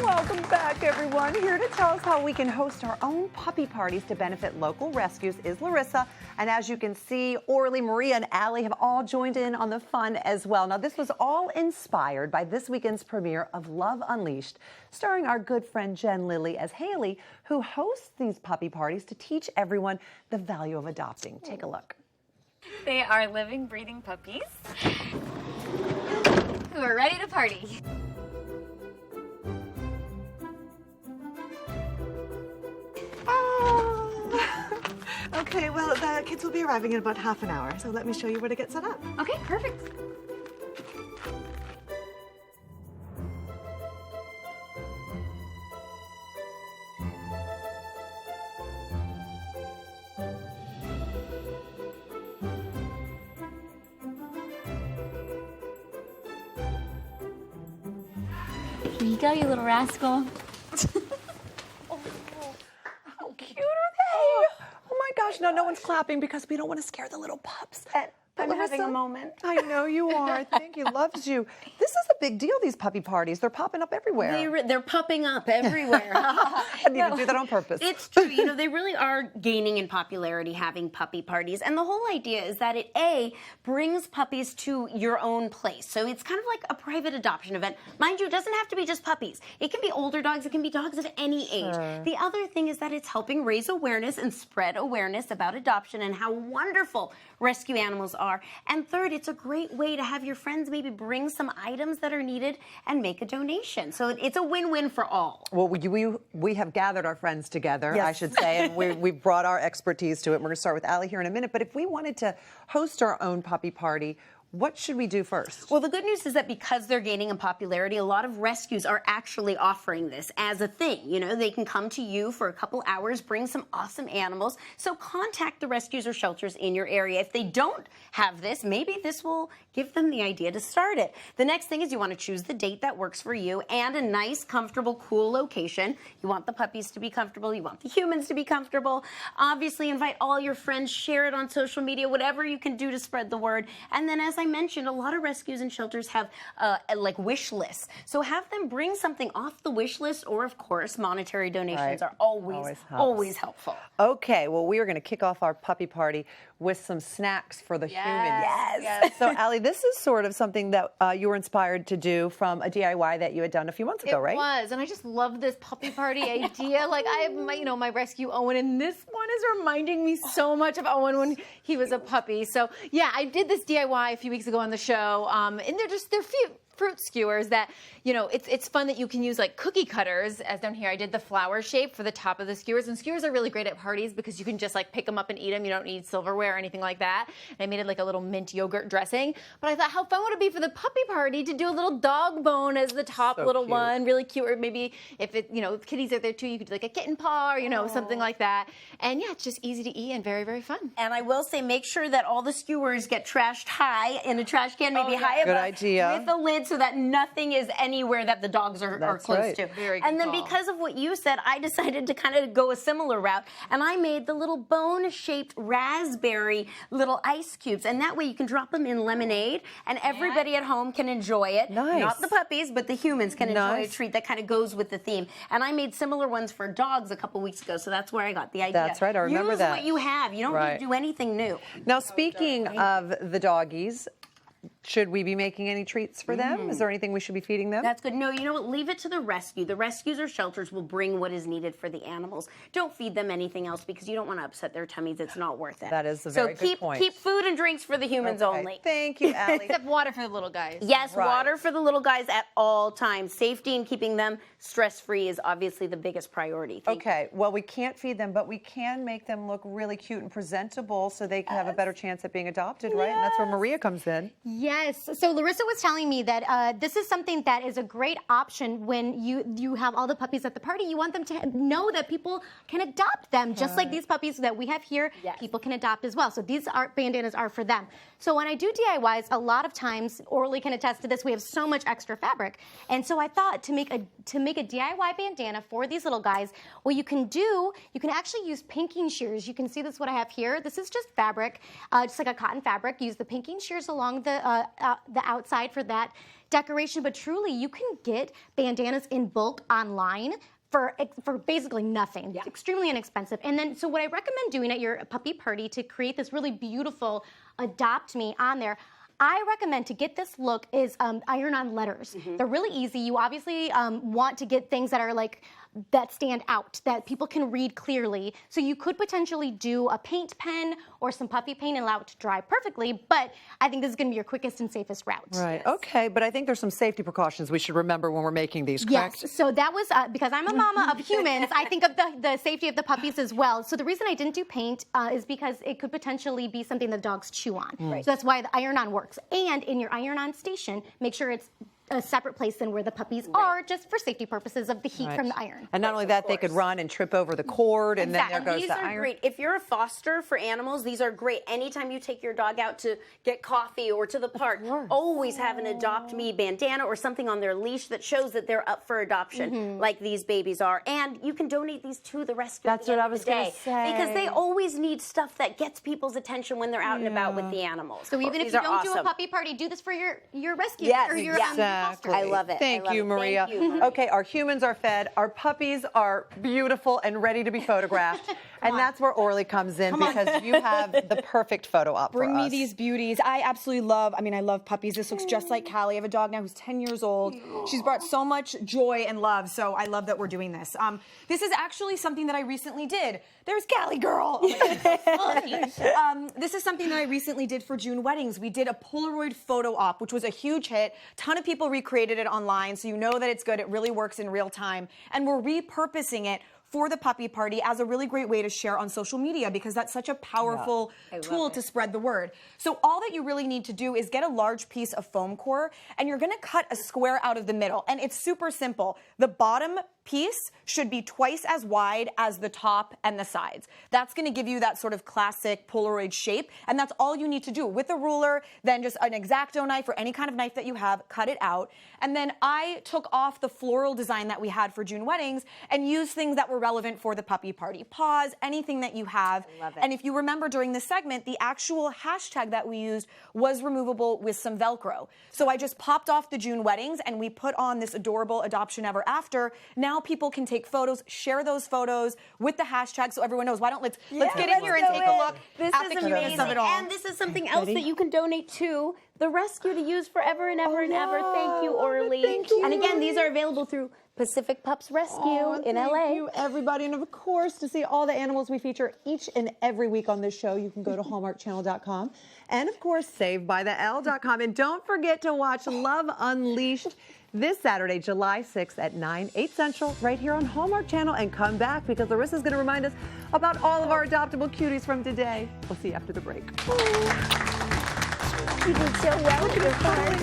Welcome back, everyone. Here to tell us how we can host our own puppy parties to benefit local rescues is Larissa. And as you can see, Orly, Maria, and Allie have all joined in on the fun as well. Now, this was all inspired by this weekend's premiere of Love Unleashed, starring our good friend Jen Lilly as Haley, who hosts these puppy parties to teach everyone the value of adopting. Take a look. They are living, breathing puppies who are ready to party. Okay, well, the kids will be arriving in about half an hour, so let me show you where to get set up. Okay, perfect. Here you go, you little rascal. Gosh, no one's clapping because we don't want to scare the little pups. I'm having a moment. I know you are. I think he loves you. This is a big deal, these puppy parties. They're popping up everywhere. They're popping up everywhere. I didn't even do that on purpose. It's true. You know, they really are gaining in popularity having puppy parties. And the whole idea is that it, A, brings puppies to your own place. So it's kind of like a private adoption event. Mind you, it doesn't have to be just puppies. It can be older dogs. It can be dogs of any age. Sure. The other thing is that it's helping raise awareness and spread awareness about adoption and how wonderful rescue animals are. And third, it's a great way to have your friends maybe bring some items that are needed and make a donation. So it's a win-win for all. Well, we have gathered our friends together, Yes. I should say, and we've brought our expertise to it. We're going to start with Allie here in a minute. But if we wanted to host our own puppy party, what should we do first? Well, the good news is that because they're gaining in popularity, a lot of rescues are actually offering this as a thing. You know, they can come to you for a couple hours, bring some awesome animals. So contact the rescues or shelters in your area. If they don't have this, maybe this will give them the idea to start it. The next thing is you want to choose the date that works for you and a nice, comfortable, cool location. You want the puppies to be comfortable. You want the humans to be comfortable. Obviously, invite all your friends, share it on social media, whatever you can do to spread the word. And then, as I mentioned, a lot of rescues and shelters have like wish lists. So have them bring something off the wish list, or of course, monetary donations are always helpful. Okay, well, we are going to kick off our puppy party with some snacks for the humans. Yes. So, Allie, this is sort of something that you were inspired to do from a DIY that you had done a few months ago, right? It was, and I just love this puppy party idea. Like, I have my rescue Owen, and this one is reminding me so much of Owen when he was a puppy. So, yeah, I did this DIY a few weeks ago on the show, and they're fruit skewers that, you know, it's fun that you can use like cookie cutters, as down here I did the flower shape for the top of the skewers, and skewers are really great at parties because you can just like pick them up and eat them. You don't need silverware or anything like that. And I made it like a little mint yogurt dressing, but I thought how fun would it be for the puppy party to do a little dog bone as the top little cute. one, really cute, or maybe if if kitties are there too, you could do like a kitten paw or something like that. And yeah, it's just easy to eat and very, very fun. And I will say, make sure that all the skewers get trashed high in a trash can, maybe high Good above, idea. with a lid, so that nothing is anywhere that the dogs are close right. to. Very good and then call. because of what you said, I decided to kind of go a similar route, and I made the little bone-shaped raspberry little ice cubes, and that way you can drop them in lemonade, and everybody at home can enjoy it. Nice. Not the puppies, but the humans can enjoy a Nice. treat that kind of goes with the theme. And I made similar ones for dogs a couple weeks ago, so that's where I got the idea. That's right, I remember Use that. what you have. You don't need Right. to do anything new. Now, speaking of the doggies, should we be making any treats for them? Is there anything we should be feeding them? That's good. No, you know what? Leave it to the rescue. The rescues or shelters will bring what is needed for the animals. Don't feed them anything else because you don't want to upset their tummies. It's not worth it. That is a very good point. So keep food and drinks for the humans Okay. only. Thank you, Allie. Except water for the little guys. Yes, Right. water for the little guys at all times. Safety and keeping them stress-free is obviously the biggest priority. Okay, well, we can't feed them, but we can make them look really cute and presentable so they can have a better chance at being adopted, right? And that's where Maria comes in. Yes. So Larissa was telling me that this is something that is a great option when you have all the puppies at the party. You want them to know that people can adopt them, just like these puppies that we have here. Yes. People can adopt as well. So these bandanas are for them. So when I do DIYs, a lot of times, Orly can attest to this, we have so much extra fabric, and so I thought to make a DIY bandana for these little guys, what you can actually use pinking shears. You can see this what I have here. This is just fabric, just like a cotton fabric. Use the pinking shears along the outside for that. decoration, but truly you can get bandanas in bulk online for basically nothing. It's extremely inexpensive. And then, so what I recommend doing at your puppy party to create this really beautiful Adopt Me on there, I recommend to get this look is iron-on letters. They're really easy. You obviously want to get things that are like, that stand out, that people can read clearly. So you could potentially do a paint pen or some puppy paint and allow it to dry perfectly, but I think this is gonna be your quickest and safest route. Right, okay, but I think there's some safety precautions we should remember when we're making these, correct? Yes, so that was, because I'm a mama of humans, I think of the safety of the puppies as well. So the reason I didn't do paint is because it could potentially be something the dogs chew on. Right. So that's why the iron-on works. And in your iron-on station, make sure it's a separate place than where the puppies are, just for safety purposes of the heat from the iron. And not only that, they could run and trip over the cord, and then there goes these the are iron. great. If you're a foster for animals, these are great. Anytime you take your dog out to get coffee or to the park, always have an Adopt Me bandana or something on their leash that shows that they're up for adoption, like these babies are. And you can donate these to the rescue That's at the what end I of was the gonna day. say. Because they always need stuff that gets people's attention when they're out and about with the animals. So even if These you are don't do a awesome. puppy party, do this for your rescue Yes, or your exactly. foster. I love it. Thank I love you, it. Maria. Thank you. Okay, our humans are fed, our puppies are beautiful and ready to be photographed, and that's where Orly comes in because you have the perfect photo op Bring for me us. these beauties. I absolutely love, I love puppies. This looks just like Callie. I have a dog now who's 10 years old. She's brought so much joy and love, so I love that we're doing this. This is actually something that I recently did. There's Callie girl. This is something that I recently did for June weddings. We did a Polaroid photo op, which was a huge hit. Ton of people recreated it online, so you know that it's good. It really works in real time. And we're repurposing it for the puppy party as a really great way to share on social media because that's such a powerful tool to spread the word. So all that you really need to do is get a large piece of foam core and you're gonna cut a square out of the middle. And it's super simple. The bottom piece should be twice as wide as the top and the sides. That's gonna give you that sort of classic Polaroid shape, and that's all you need to do. With a ruler, then just an X-Acto knife or any kind of knife that you have, cut it out. And then I took off the floral design that we had for June weddings and used things that were relevant for the puppy party. Paws, anything that you have. Love it. And if you remember during this segment, the actual hashtag that we used was removable with some Velcro. So I just popped off the June weddings and we put on this adorable Adoption Ever After. Now people can take photos, share those photos with the hashtag so everyone knows. Let's get in here and take a look This at is the cuteness amazing, of it all. and this is something else that you can donate to the rescue to use forever and ever and ever. Thank you, Orly. Thank you, And again, Orly. these are available through Pacific Pups Rescue in LA. Thank you, everybody. And of course, to see all the animals we feature each and every week on this show, you can go to hallmarkchannel.com. And of course, savedbytheL.com. And don't forget to watch Love Unleashed this Saturday, July 6th at 9, 8 Central, right here on Hallmark Channel. And come back because Larissa's going to remind us about all of our adoptable cuties from today. We'll see you after the break. You did so well with your party.